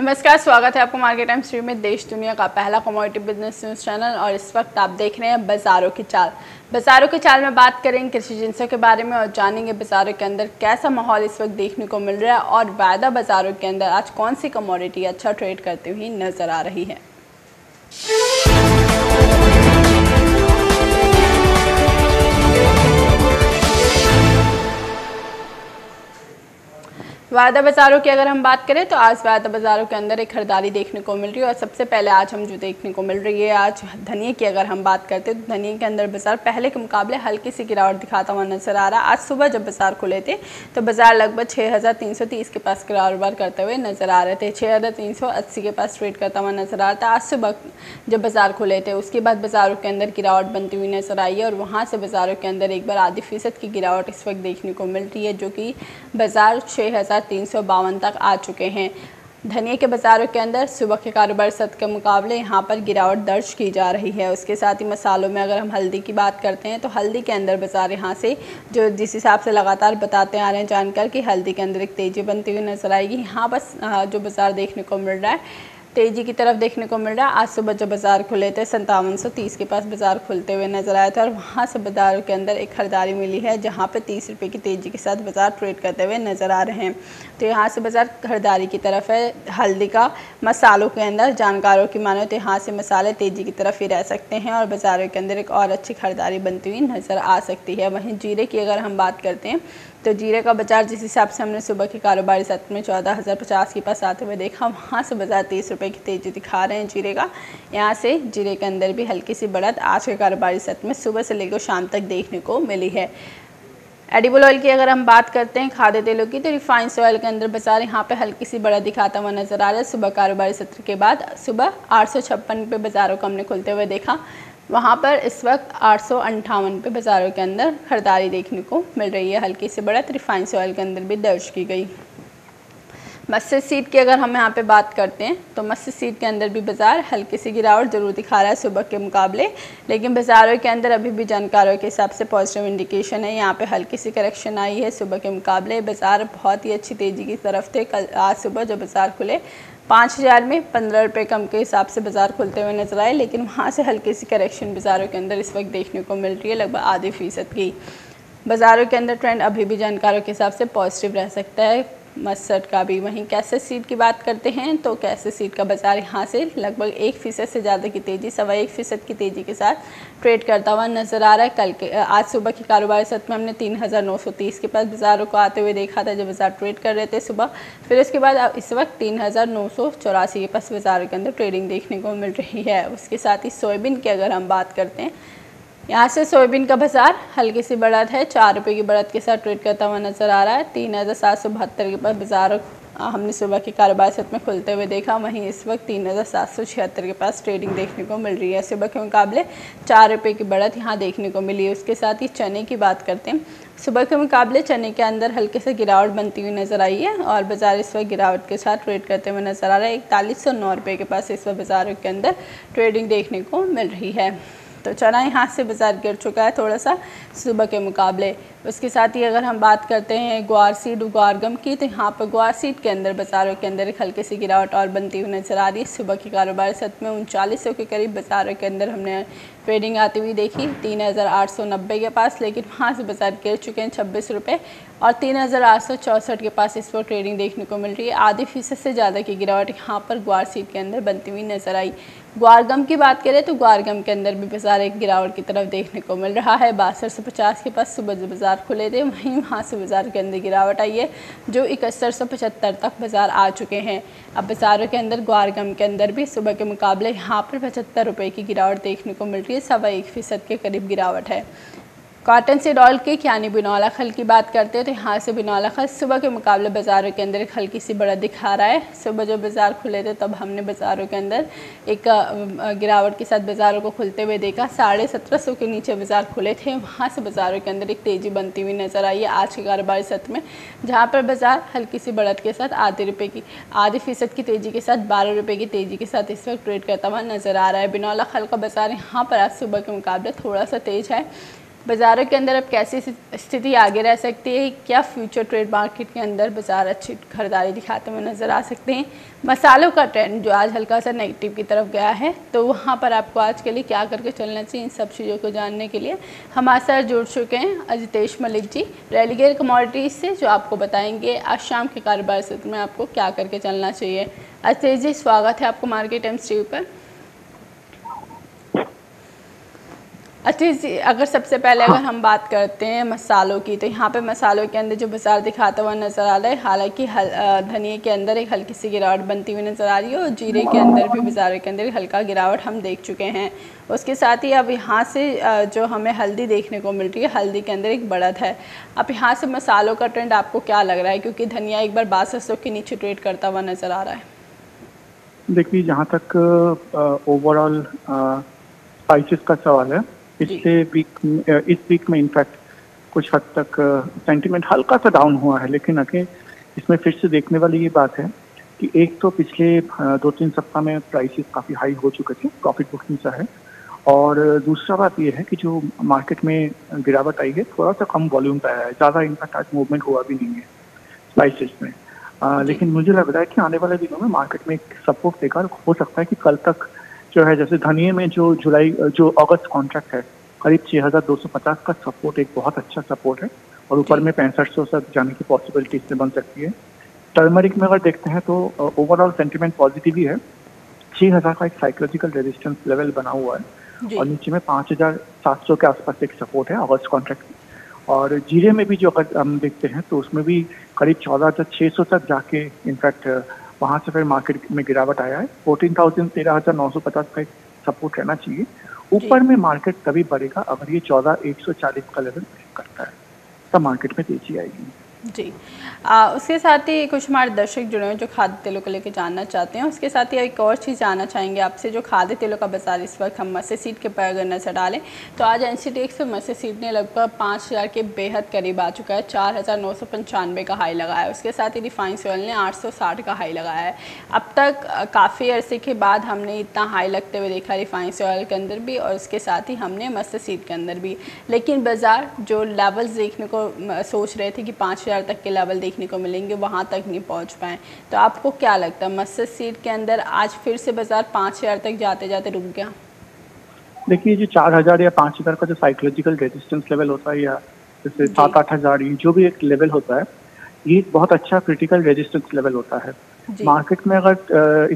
नमस्कार, स्वागत है आपको मार्केट टाइम स्ट्रीम में, देश दुनिया का पहला कमोडिटी बिजनेस न्यूज़ चैनल। और इस वक्त आप देख रहे हैं बाजारों की चाल। बाजारों की चाल में बात करेंगे कृषि जिंसों के बारे में और जानेंगे बाजारों के अंदर कैसा माहौल इस वक्त देखने को मिल रहा है और वायदा बाजारों के अंदर आज कौन सी कमोडिटी अच्छा ट्रेड करती हुई नजर आ रही है। वायदा बाजारों की अगर हम बात करें तो आज वायदा बाजारों के अंदर एक खरीदारी देखने को मिल रही है। और सबसे पहले आज हम जो देखने को मिल रही है, आज धनिया की अगर हम बात करते हैं तो धनिया के अंदर बाजार पहले के मुकाबले हल्की सी गिरावट दिखाता हुआ नजर आ रहा है। आज सुबह जब बाजार खुले थे तो बाजार लगभग 6330 के पास कारोबार करते हुए नजर आ रहे थे। 6380 के पास ट्रेड करता हुआ नजर आ रहा था। आज सुबह जब बाजार खुले थे उसके बाद बाजारों के अंदर गिरावट बनती हुई नजर आई है और वहाँ से बाजारों के अंदर एक बार आधी फीसद की गिरावट इस वक्त देखने को मिल रही है, जो कि बाजार 6352 तक आ चुके हैं। धनिया के बाज़ारों के अंदर सुबह के कारोबार सत्र के मुकाबले यहाँ पर गिरावट दर्ज की जा रही है। उसके साथ ही मसालों में अगर हम हल्दी की बात करते हैं तो हल्दी के अंदर बाज़ार यहाँ से जो जिस हिसाब से लगातार बताते आ रहे हैं जानकर कि हल्दी के अंदर एक तेज़ी बनती हुई नजर आएगी। यहाँ बस जो बाज़ार देखने को मिल रहा है तेज़ी की तरफ देखने को मिल रहा है। आज सुबह जब बाज़ार खुले थे 5730 के पास बाज़ार खुलते हुए नजर आया था और वहाँ से बाज़ारों के अंदर एक खरीदारी मिली है जहाँ पे 30 रुपये की तेज़ी के साथ बाज़ार ट्रेड करते हुए नजर आ रहे हैं। तो यहाँ से बाज़ार खरीदारी की तरफ है। हल्दी का मसालों के अंदर जानकारों की मानो तो यहाँ से मसाले तेज़ी की तरफ ही रह सकते हैं और बाज़ारों के अंदर एक और अच्छी खरीदारी बनती हुई नज़र आ सकती है। वहीं जीरे की अगर हम बात करते हैं तो जीरे का बाजार जिस हिसाब से हमने सुबह के कारोबारी सत्र में 14050 के पास आते हुए देखा, वहाँ से बाजार 30 रुपये की तेज़ी दिखा रहे हैं जीरे का। यहाँ से जीरे के अंदर भी हल्की सी बढ़त आज के कारोबारी सत्र में सुबह से लेकर शाम तक देखने को मिली है। एडिबल ऑयल की अगर हम बात करते हैं खाद्य तेलों की तो रिफाइंड ऑयल के अंदर बाजार यहाँ पे हल्की सी बढ़त दिखाता हुआ नजर आ रहा है। सुबह कारोबारी सत्र के बाद सुबह 856 पे बाज़ारों को हमने खुलते हुए देखा, वहाँ पर इस वक्त 858 पे बाज़ारों के अंदर खरीदारी देखने को मिल रही है। हल्की सी बढ़त रिफाइंड ऑयल के अंदर भी दर्ज की गई। मस्टर्ड सीड की अगर हम यहाँ पे बात करते हैं तो मस्टर्ड सीड के अंदर भी बाज़ार हल्की सी गिरावट ज़रूर दिखा रहा है सुबह के मुकाबले, लेकिन बाज़ारों के अंदर अभी भी जानकारों के हिसाब से पॉजिटिव इंडिकेशन है। यहाँ पे हल्की सी करेक्शन आई है सुबह के मुकाबले। बाज़ार बहुत ही अच्छी तेज़ी की तरफ थे। कल आज सुबह जब बाज़ार खुले 5000 में 15 रुपये कम के हिसाब से बाज़ार खुलते हुए नजर आए, लेकिन वहाँ से हल्की सी करेक्शन बाज़ारों के अंदर इस वक्त देखने को मिल रही है, लगभग आधी फीसद की। बाज़ारों के अंदर ट्रेंड अभी भी जानकारों के हिसाब से पॉजिटिव रह सकता है मस्टर्ड का भी। वहीं कैसेट सीड की बात करते हैं तो कैसेट सीड का बाज़ार यहाँ से लगभग 1% से ज़्यादा की तेज़ी 1.25% की तेज़ी के साथ ट्रेड करता हुआ नजर आ रहा है। कल के आज सुबह की कारोबारी सत्र में हमने 3930 के पास बाज़ारों को आते हुए देखा था जब बाज़ार ट्रेड कर रहे थे सुबह। फिर उसके बाद इस वक्त 3984 के पास बाज़ारों के अंदर ट्रेडिंग देखने को मिल रही है। उसके साथ ही सोयाबीन की अगर हम बात करते हैं, यहाँ से सोयाबीन का बाज़ार हल्की सी बढ़त है, 4 रुपये की बढ़त के साथ ट्रेड करता हुआ नजर आ रहा है। 3772 के पास बाज़ार हमने सुबह के कारोबार सत्र में खुलते हुए देखा, वहीं इस वक्त 3776 के पास ट्रेडिंग देखने को मिल रही है। सुबह के मुकाबले 4 रुपये की बढ़त यहाँ देखने को मिली है। उसके साथ ही चने की बात करते हैं, सुबह के मुकाबले चने के अंदर हल्के से गिरावट बनती हुई नजर आई है और बाज़ार इस वक्त गिरावट के साथ ट्रेड करते हुए नजर आ रहा है। 4109 रुपये के पास इस वक्त बाज़ारों के अंदर ट्रेडिंग देखने को मिल रही है। तो चना यहाँ से बाज़ार गिर चुका है थोड़ा सा सुबह के मुकाबले। उसके साथ ही अगर हम बात करते हैं ग्वार सीड ग्वारगम की तो यहाँ पर ग्वार सीड के अंदर बाज़ारों के अंदर एक हल्की सी गिरावट और बनती हुई नजर आ रही है। सुबह की कारोबार सत्र में 3900 के करीब बाज़ारों के अंदर हमने ट्रेडिंग आती हुई देखी 3890 के पास, लेकिन वहाँ से बाज़ार गिर चुके हैं 26 रुपये और 3864 के पास इस वक्त ट्रेडिंग देखने को मिल रही है। आधी फीसद से ज़्यादा की गिरावट यहाँ पर ग्वार सीड के अंदर बनती हुई नजर आई। ग्वारगम की बात करें तो ग्वारगम के अंदर भी बाज़ार एक गिरावट की तरफ देखने को मिल रहा है। 6250 के पास सुबह जो बाज़ार खुले थे वहीं वहाँ से बाज़ार के अंदर गिरावट आई है जो 6175 तक बाज़ार आ चुके हैं। अब बाज़ारों के अंदर ग्वारगम के अंदर भी सुबह के मुकाबले यहाँ पर 75 रुपये की गिरावट देखने को मिल रही है, 1.25% के करीब गिरावट है। कॉटन सीड ऑयल की यानी बिनौला खल की बात करते हैं तो यहाँ से बिनौला खल सुबह के मुकाबले बाज़ारों के अंदर एक हल्की सी बढ़त दिखा रहा है। सुबह जब बाज़ार खुले थे तब हमने बाज़ारों के अंदर एक गिरावट के साथ बाज़ारों को खुलते हुए देखा। 1750 के नीचे बाज़ार खुले थे, वहाँ से बाज़ारों के अंदर एक तेज़ी बनती हुई नजर आई है आज के कारोबारी सत्र में, जहाँ पर बाज़ार हल्की सी बढ़त के साथ आधी फीसद की तेज़ी के साथ 12 रुपये की तेज़ी के साथ इस वक्त ट्रेड करता हुआ नजर आ रहा है। बिनौला खल का बाज़ार यहाँ पर आज सुबह के मुकाबले थोड़ा सा तेज़ है। बाज़ारों के अंदर अब कैसी स्थिति आगे रह सकती है? क्या फ्यूचर ट्रेड मार्केट के अंदर बाज़ार अच्छी खरीदारी दिखाते हुए नज़र आ सकते हैं? मसालों का ट्रेंड जो आज हल्का सा नेगेटिव की तरफ गया है, तो वहाँ पर आपको आज के लिए क्या करके चलना चाहिए? इन सब चीज़ों को जानने के लिए हमारे साथ जुड़ चुके हैं अजितेश मलिक जी, रेलिगेयर कमोडिटीज़ से, जो आपको बताएंगे आज शाम के कारोबार सत्र में आपको क्या करके चलना चाहिए। अजितेश जी, स्वागत है आपको मार्केट टाइम्स टीवी पर। अच्छा जी, अगर सबसे पहले अगर हम बात करते हैं मसालों की, तो यहाँ पे मसालों के अंदर जो बाजार दिखाता हुआ नज़र आ रहा है, हालांकि धनिये के अंदर एक हल्की सी गिरावट बनती हुई नज़र आ रही है और जीरे के अंदर भी बाज़ारों के अंदर एक हल्का गिरावट हम देख चुके हैं। उसके साथ ही अब यहाँ से जो हमें हल्दी देखने को मिल रही है, हल्दी के अंदर एक बढ़त है। अब यहाँ से मसालों का ट्रेंड आपको क्या लग रहा है, क्योंकि धनिया एक बार 6200 के नीचे ट्रेड करता हुआ नज़र आ रहा है? देखिए, जहाँ तक ओवरऑल स्पाइसेस का सवाल है, इस वीक में इनफैक्ट कुछ हद तक सेंटीमेंट हल्का सा डाउन हुआ है, लेकिन अगर इसमें फिर से देखने वाली ये बात है कि एक तो पिछले 2-3 सप्ताह में प्राइसेस काफ़ी हाई हो चुके थे, प्रॉफिट बुकिंग सा है, और दूसरा बात ये है कि जो मार्केट में गिरावट आई है थोड़ा सा कम वॉल्यूम पे आया है, ज़्यादा इनफैक्ट आज मूवमेंट हुआ भी नहीं है स्पाइसेस में। लेकिन मुझे लग रहा है कि आने वाले दिनों में मार्केट में एक सपोर्ट देगा, हो सकता है कि कल तक जो है, जैसे धनिये में जो अगस्त कॉन्ट्रैक्ट है करीब 6250 का सपोर्ट एक बहुत अच्छा सपोर्ट है, और ऊपर में 6500 तक जाने की पॉसिबिलिटी इससे बन सकती है। टर्मरिक में अगर देखते हैं तो ओवरऑल सेंटीमेंट पॉजिटिव ही है। 6000 का एक साइकोलॉजिकल रेजिस्टेंस लेवल बना हुआ है और नीचे में 5700 के आसपास एक सपोर्ट है अगस्त कॉन्ट्रैक्ट की। और जीरे में भी जो अगर हम देखते हैं तो उसमें भी करीब 14600 तक जाके इनफैक्ट वहाँ से फिर मार्केट में गिरावट आया है। 13,950 का एक सपोर्ट रहना चाहिए। ऊपर में मार्केट तभी बढ़ेगा अगर ये 14140 का लेवल ब्रेक करता है, तब मार्केट में तेजी आएगी। जी, उसके साथ ही कुछ हमारे दर्शक जुड़े हैं जो खाद्य तेलों को लेकर जानना चाहते हैं। उसके साथ ही एक और चीज़ जानना चाहेंगे आपसे, जो खाद्य तेलों का बाजार इस वक्त हम मस्से सीड के पर अगर नजर डालें तो आज एनसीटीएक्स पे मस्से सीड ने लगभग 5000 के बेहद करीब आ चुका है, 4995 का हाई लगाया है। उसके साथ ही रिफाइंड ऑयल ने 860 का हाई लगाया है। अब तक काफ़ी अरसे के बाद हमने इतना हाई लगते हुए देखा रिफाइंड ऑयल के अंदर भी, और उसके साथ ही हमने मस्से सीड के अंदर भी। लेकिन बाजार जो लेवल्स देखने को सोच रहे थे कि 5000 तक के लेवल देखने को मिलेंगे, वहां तक नहीं पहुंच पाए। तो आपको क्या लगता है, मस्टर्ड सीड के अंदर आज फिर से बाजार 5000 तक जाते जाते रुक गया? देखिए, जो 4000 या 5000 का जो साइकोलॉजिकल रेजिस्टेंस लेवल होता है, या जैसे 7-8 हजार, जो भी एक लेवल होता है, ये बहुत अच्छा क्रिटिकल रेजिस्टेंस लेवल होता है। मार्केट में अगर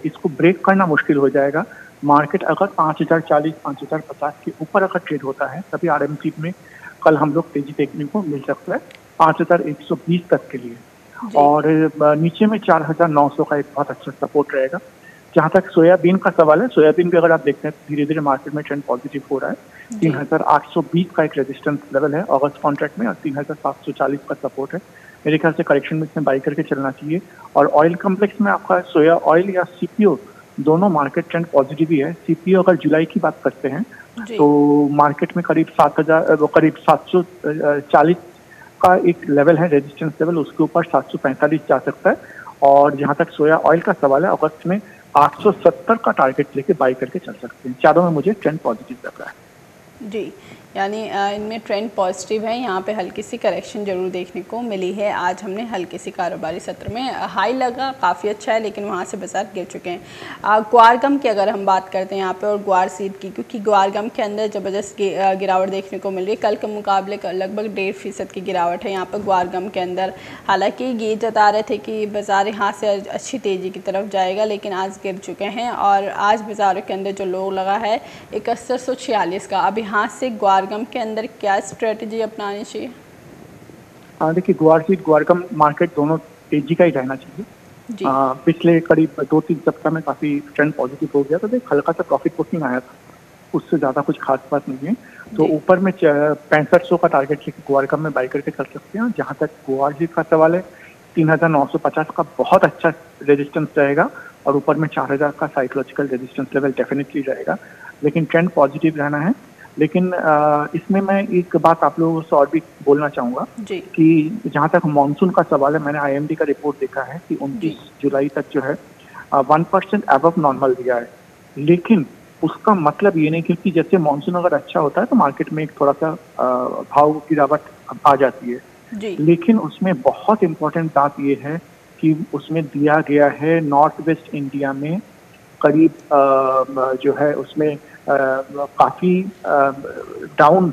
इसको ब्रेक करना मुश्किल हो जाएगा। मार्केट अगर 5040, 5050 के ऊपर अगर ट्रेड होता है, तभी आरएमसी में कल हम लोग तेजी देखने को मिल सकता है 5120 तक के लिए। और नीचे में 4900 का एक बहुत अच्छा सपोर्ट रहेगा। जहाँ तक सोयाबीन का सवाल है, सोयाबीन भी अगर आप देखते हैं धीरे धीरे मार्केट में ट्रेंड पॉजिटिव हो रहा है। 3820 का एक रेजिस्टेंस लेवल है अगस्त कॉन्ट्रैक्ट में, और 3740 का सपोर्ट है। मेरे ख्याल से करेक्शन में इसमें बाई करके चलना चाहिए। और ऑयल कम्प्लेक्स में आपका सोया ऑयल या सीपीओ दोनों मार्केट ट्रेंड पॉजिटिव ही है। सीपीओ अगर जुलाई की बात करते हैं तो मार्केट में करीब 740 का एक लेवल है रेजिस्टेंस लेवल, उसके ऊपर 745 जा सकता है। और जहां तक सोया ऑयल का सवाल है, अगस्त में 870 का टारगेट लेके बाई करके चल सकते हैं। चारों में मुझे ट्रेंड पॉजिटिव लग रहा है। जी, यानी इनमें ट्रेंड पॉजिटिव है। यहाँ पे हल्की सी करेक्शन जरूर देखने को मिली है। आज हमने हल्के सी कारोबारी सत्र में हाई लगा, काफ़ी अच्छा है, लेकिन वहाँ से बाजार गिर चुके हैं। ग्वार गम की अगर हम बात करते हैं यहाँ पे, और ग्वार सीड की, क्योंकि ग्वार गम के अंदर ज़बरदस्त गिरावट देखने को मिल रही है। कल के मुकाबले लगभग 1.5% की गिरावट है यहाँ पर ग्वार गम के अंदर। हालाँकि ये जता रहे थे कि बाजार यहाँ से अच्छी तेज़ी की तरफ जाएगा, लेकिन आज गिर चुके हैं। और आज बाज़ारों के अंदर जो लो लगा है 7146 का। अब यहाँ से ग्वार गम के अंदर क्या स्ट्रेटजी अपनानी चाहिए? देखिए, ग्वारगम मार्केट दोनों तेजी का ही रहना चाहिए। पिछले करीब 2-3 सप्ताह में काफी ट्रेंड पॉजिटिव हो गया, तो एक हल्का सा प्रॉफिट बुकिंग आया था, उससे ज्यादा कुछ खास बात नहीं है। तो ऊपर में 6500 का टारगेट लेके ग्वारगम में बाई करके चल सकते हैं। जहां तक ग्वारजीत का सवाल है, 3950 का बहुत अच्छा रेजिस्टेंस रहेगा, और ऊपर में 4000 का साइकोलॉजिकल रेजिस्टेंस लेवल डेफिनेटली रहेगा। लेकिन ट्रेंड पॉजिटिव रहना है। लेकिन इसमें मैं एक बात आप लोगों से और भी बोलना चाहूँगा कि जहाँ तक मानसून का सवाल है, मैंने आईएमडी का रिपोर्ट देखा है कि 29 जुलाई तक जो है 1% अबव नॉर्मल दिया है। लेकिन उसका मतलब ये नहीं, क्योंकि जैसे मानसून अगर अच्छा होता है तो मार्केट में एक थोड़ा सा भाव गिरावट आ जाती है जी लेकिन उसमें बहुत इम्पोर्टेंट बात ये है कि उसमें दिया गया है नॉर्थ वेस्ट इंडिया में करीब जो है उसमें काफ़ी डाउन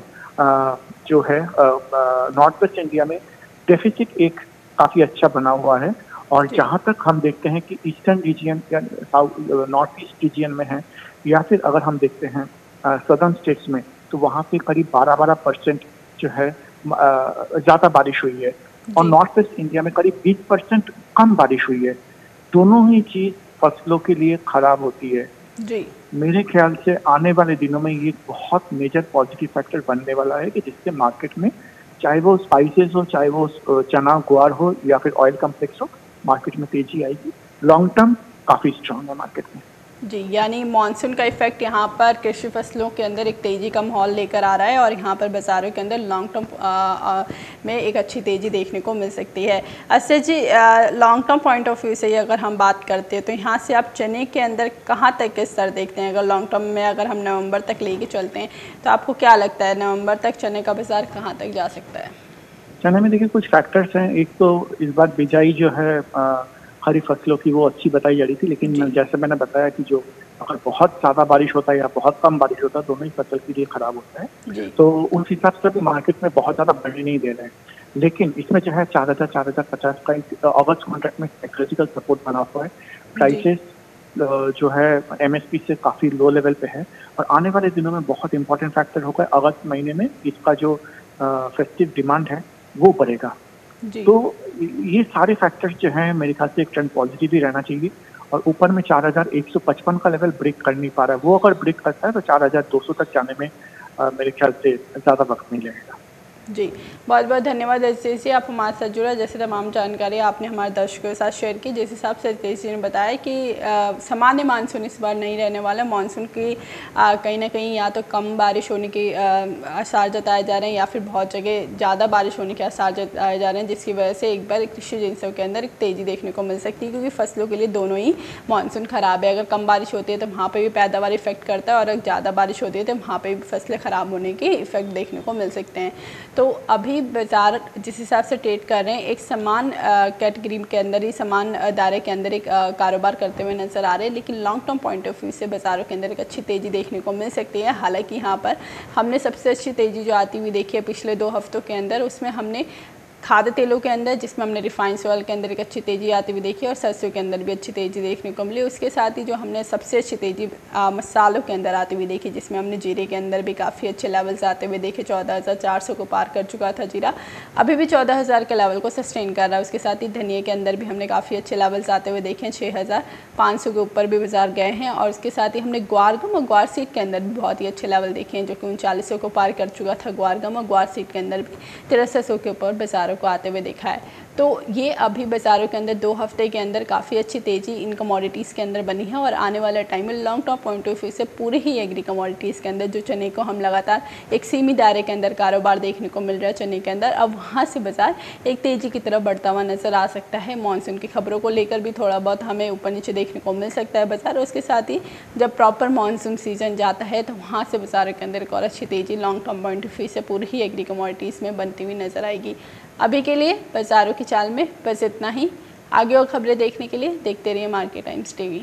जो है नॉर्थ वेस्ट इंडिया में डेफिसिट एक काफ़ी अच्छा बना हुआ है। और जहाँ तक हम देखते हैं कि ईस्टर्न रीजियन या साउथ नॉर्थ ईस्ट रीजियन में है या फिर अगर हम देखते हैं सदर्न स्टेट्स में तो वहाँ पे करीब 12% जो है ज़्यादा बारिश हुई है और नॉर्थ वेस्ट इंडिया में करीब 20% कम बारिश हुई है। दोनों ही चीज़ फसलों के लिए खराब होती है जी। मेरे ख्याल से आने वाले दिनों में ये बहुत मेजर पॉजिटिव फैक्टर बनने वाला है कि जिससे मार्केट में चाहे वो स्पाइसेस हो, चाहे वो चना ग्वार हो या फिर ऑयल कम्प्लेक्स हो, मार्केट में तेजी आएगी। लॉन्ग टर्म काफ़ी स्ट्रांग है मार्केट में। जी, यानी मानसून का इफेक्ट यहाँ पर कृषि फसलों के अंदर एक तेज़ी का माहौल लेकर आ रहा है और यहाँ पर बाज़ारों के अंदर लॉन्ग टर्म में एक अच्छी तेज़ी देखने को मिल सकती है। अच्छा जी, long term point of view से अगर हम बात करते हैं तो यहाँ से आप चने के अंदर कहाँ तक के स्तर देखते हैं? अगर लॉन्ग टर्म में अगर हम नवंबर तक लेके चलते हैं तो आपको क्या लगता है नवंबर तक चने का बाज़ार कहाँ तक जा सकता है? चने में देखिए कुछ फैक्टर्स हैं। एक तो इस बार बिजाई जो है हरी फसलों की वो अच्छी बताई जा रही थी, लेकिन जैसे मैंने बताया कि जो अगर बहुत ज़्यादा बारिश होता है या बहुत कम बारिश होता है दोनों ही फसल के लिए खराब होता है। तो उस हिसाब से भी मार्केट में बहुत ज़्यादा बढ़ने नहीं दे रहे हैं। लेकिन इसमें जो है 4,000-4,050 का अगस्त कॉन्ट्रैक्ट में साइकोलॉजिकल सपोर्ट बना हुआ है। प्राइसेस जो है एमएसपी से काफ़ी लो लेवल पे है और आने वाले दिनों में बहुत इंपॉर्टेंट फैक्टर होगा। अगस्त महीने में इसका जो फेस्टिव डिमांड है वो बढ़ेगा। तो ये सारे फैक्टर्स जो हैं मेरे ख्याल से एक ट्रेंड पॉजिटिव ही रहना चाहिए और ऊपर में 4,155 का लेवल ब्रेक कर नहीं पा रहा है। वो अगर ब्रेक करता है तो 4,200 तक जाने में मेरे ख्याल से ज़्यादा वक्त नहीं लगेगा। जी, बहुत बहुत धन्यवाद रितेश जी, आप हमारे साथ जुड़ा। जैसे तमाम जानकारी आपने हमारे दर्शकों के साथ शेयर की। जिस हिसाब से रितेश जी ने बताया कि सामान्य मानसून इस बार नहीं रहने वाला। मानसून की कहीं ना कहीं या तो कम बारिश होने के आसार जताए जा रहे हैं या फिर बहुत जगह ज़्यादा बारिश होने के आसार जताए जा रहे हैं, जिसकी वजह से एक बार कृषि एजेंसियों के अंदर एक तेज़ी देखने को मिल सकती है, क्योंकि फसलों के लिए दोनों ही मानसून ख़राब है। अगर कम बारिश होती है तो वहाँ पर भी पैदावार इफेक्ट करता है और अगर ज़्यादा बारिश होती है तो वहाँ पर भी फसलें ख़राब होने के इफेक्ट देखने को मिल सकते हैं। तो अभी बाज़ार जिस हिसाब से ट्रेड कर रहे हैं एक समान कैटेगरी के अंदर ही, समान दायरे के अंदर एक कारोबार करते हुए नज़र आ रहे हैं, लेकिन long term point of view से बाज़ारों के अंदर एक अच्छी तेज़ी देखने को मिल सकती है। हालांकि यहाँ पर हमने सबसे अच्छी तेज़ी जो आती हुई देखी है पिछले 2 हफ्तों के अंदर, उसमें हमने खाद्य तेलों के अंदर, जिसमें हमने रिफाइंड ऑयल के अंदर एक अच्छी तेज़ी आती हुई देखी और सरसों के अंदर भी अच्छी तेज़ी देखने को मिली। उसके साथ ही जो हमने सबसे अच्छी तेज़ी मसालों के अंदर आती हुई देखी, जिसमें हमने जीरे के अंदर भी काफ़ी अच्छे लेवल्स आते हुए देखे। 14,400 को पार कर चुका था जीरा, अभी भी 14,000 के लेवल को सस्टेन कर रहा है। उसके साथ ही धनिया के अंदर भी हमने काफ़ी अच्छे लेवल्स आते हुए देखे हैं, 6,500 के ऊपर भी बाजार गए हैं। और उसके साथ ही हमने ग्वारगम और ग्वार सीड के अंदर भी बहुत ही अच्छे लेवल देखे हैं, जो कि 3900 को पार कर चुका था ग्वारगम, और ग्वार सीड के अंदर भी 6300 के ऊपर बाजारों को आते हुए देखा है। तो ये अभी बाज़ारों के अंदर 2 हफ्ते के अंदर काफ़ी अच्छी तेज़ी इन कमोडिटीज़ के अंदर बनी है और आने वाले टाइम में long term point of view से पूरी ही एग्री कमोडिटीज़ के अंदर जो चने को हम लगातार एक सीमित दायरे के अंदर कारोबार देखने को मिल रहा है चने के अंदर, अब वहाँ से बाज़ार एक तेज़ी की तरफ बढ़ता हुआ नज़र आ सकता है। मानसून की खबरों को लेकर भी थोड़ा बहुत हमें ऊपर नीचे देखने को मिल सकता है बाज़ार। उसके साथ ही जब प्रॉपर मानसून सीजन जाता है तो वहाँ से बाज़ारों के अंदर एक और अच्छी तेज़ी long term point of view से पूरी ही एग्री कमोडिटीज़ में बनती हुई नज़र आएगी। अभी के लिए बाज़ारों की चाल में बस इतना ही। आगे और खबरें देखने के लिए देखते रहिए मार्केट टाइम्स टीवी।